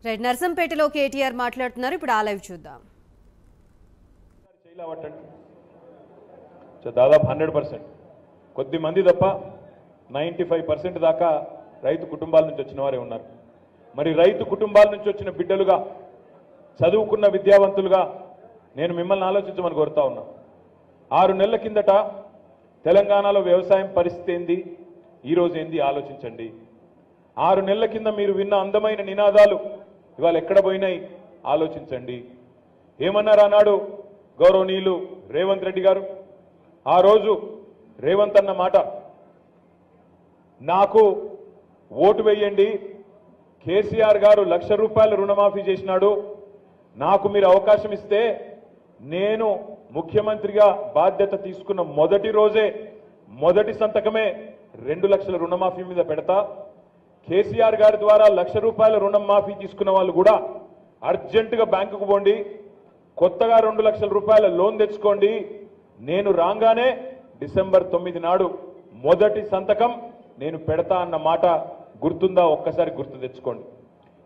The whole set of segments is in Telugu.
రైట్ నర్సంపేటలో కేటీఆర్ మాట్లాడుతున్నారు. ఇప్పుడు ఆ లైవ్ చూద్దాం. దాదాపు 100% కొద్ది మంది తప్ప 95% దాకా రైతు కుటుంబాల నుంచి వచ్చిన వారే ఉన్నారు. మరి రైతు కుటుంబాల నుంచి వచ్చిన బిడ్డలుగా చదువుకున్న విద్యావంతులుగా నేను మిమ్మల్ని ఆలోచించమని కోరుతా ఉన్నా. 6 నెలల కిందట తెలంగాణలో వ్యవసాయం పరిస్థితి ఏంది, ఈరోజు ఏంది ఆలోచించండి. 6 నెలల కింద మీరు విన్న అందమైన నినాదాలు ఇవాళ ఎక్కడ పోయినాయి ఆలోచించండి. ఏమన్నారు ఆనాడు గౌరవనీయులు రేవంత్ రెడ్డి గారు? ఆ రోజు రేవంత్ అన్న మాట, నాకు ఓటు వేయండి, కేసీఆర్ గారు ₹1,00,000 రుణమాఫీ చేసినాడు, నాకు మీరు అవకాశం ఇస్తే నేను ముఖ్యమంత్రిగా బాధ్యత తీసుకున్న మొదటి రోజే మొదటి సంతకమే 2 లక్షల రుణమాఫీ మీద పెడతా, కేసీఆర్ గారి ద్వారా ₹1,00,000 రుణం మాఫీ తీసుకున్న వాళ్ళు కూడా అర్జెంటుగా బ్యాంకుకు పోండి, కొత్తగా ₹2 లక్షల లోన్ తెచ్చుకోండి, నేను రాగానే డిసెంబర్ 9 నాడు మొదటి సంతకం నేను పెడతా అన్న మాట గుర్తుందా? ఒక్కసారి గుర్తు తెచ్చుకోండి.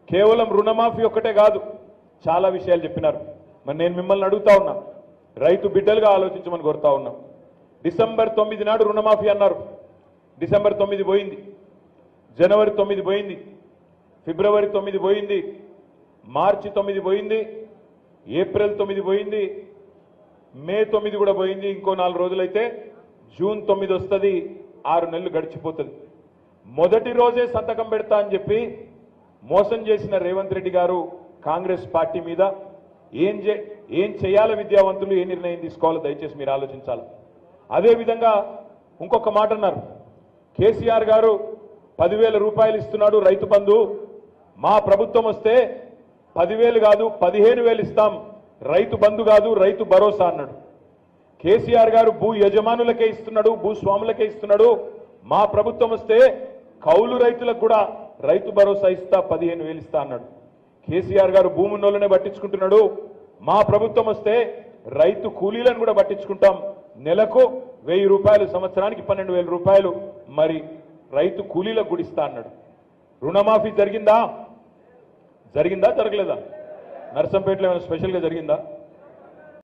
కేవలం రుణమాఫీ ఒక్కటే కాదు, చాలా విషయాలు చెప్పినారు. మరి నేను మిమ్మల్ని అడుగుతా ఉన్నా, రైతు బిడ్డలుగా ఆలోచించమని కోరుతా ఉన్నా. డిసెంబర్ 9 నాడు రుణమాఫీ అన్నారు. డిసెంబర్ 9 పోయింది, జనవరి 9 పోయింది, ఫిబ్రవరి 9 పోయింది, మార్చి 9 పోయింది, ఏప్రిల్ 9 పోయింది, మే 9 కూడా పోయింది. ఇంకో 4 రోజులైతే జూన్ 9 వస్తుంది. 6 నెలలు గడిచిపోతుంది. మొదటి రోజే సంతకం పెడతా అని చెప్పి మోసం చేసిన రేవంత్ రెడ్డి గారు కాంగ్రెస్ పార్టీ మీద ఏం చేయాలి, విద్యావంతులు ఏ నిర్ణయం తీసుకోవాలో దయచేసి మీరు ఆలోచించాలి. అదేవిధంగా ఇంకొక మాట అన్నారు, కేసీఆర్ గారు 10,000 రూపాయలు ఇస్తున్నాడు రైతు బంధు, మా ప్రభుత్వం వస్తే 10,000 కాదు 15,000 ఇస్తాం, రైతు బంధు కాదు రైతు భరోసా అన్నాడు. కేసీఆర్ గారు భూ యజమానులకే ఇస్తున్నాడు, భూస్వాములకే ఇస్తున్నాడు, మా ప్రభుత్వం వస్తే కౌలు రైతులకు కూడా రైతు భరోసా ఇస్తా, 15,000 ఇస్తా అన్నాడు. కేసీఆర్ గారు భూమున్నోళ్ళనే పట్టించుకుంటున్నాడు, మా ప్రభుత్వం వస్తే రైతు కూలీలను కూడా పట్టించుకుంటాం, నెలకు ₹1,000, సంవత్సరానికి ₹12,000 మరి రైతు కూలీలకు కూడా ఇస్తా అన్నాడు. రుణమాఫీ జరిగిందా? జరగలేదా? నర్సంపేటలో ఏమైనా స్పెషల్గా జరిగిందా?